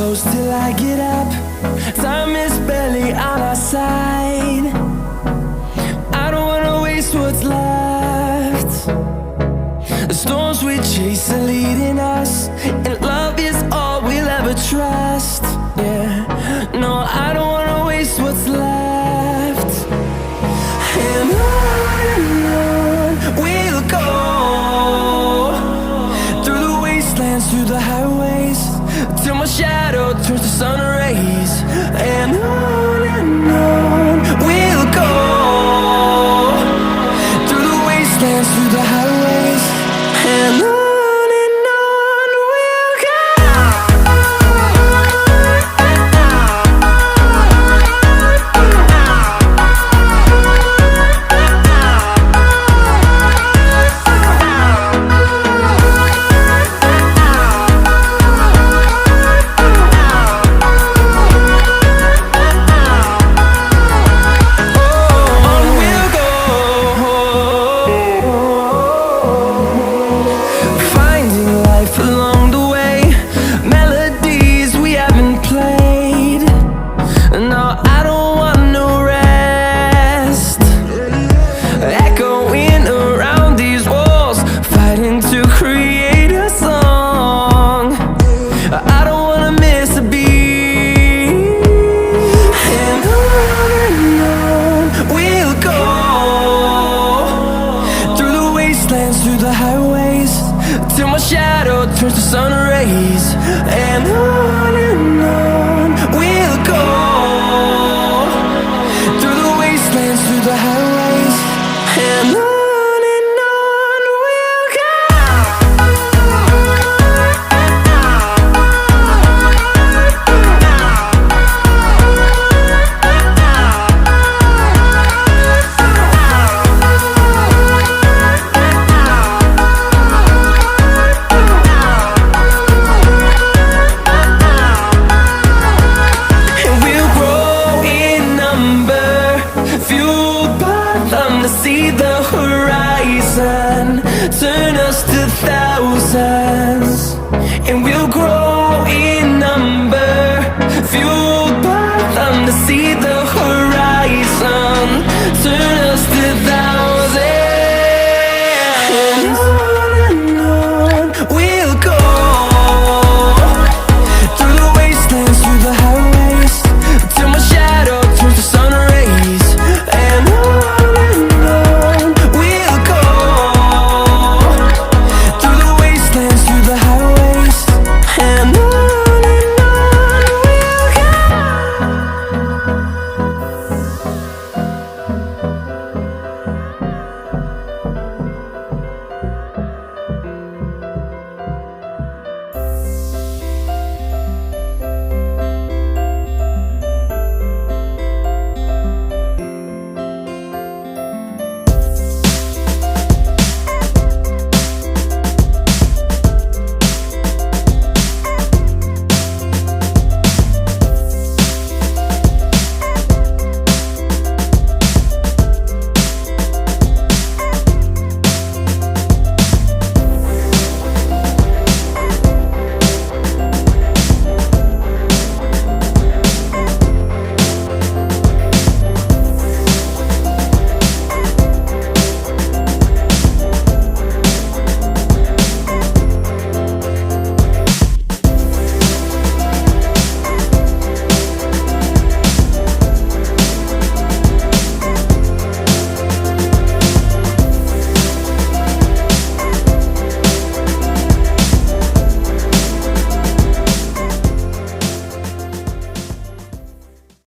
close till I get up. Time is barely on our side. I don't wanna waste what's left. The storms we chase are leading us, and love is all we'll ever trust. Yeah, no, I don't wanna waste what's left. And on we'll go, through the wastelands, through the highways, till my shadow turns to sun rays. And on we'll go, through the wastelands, through the highways, and on we'll go. Through the highways, till my shadow turns to sun rays. And on we'll go, through the wastelands, through the highways, and on we'll go. To see the horizon, turn us to thousands.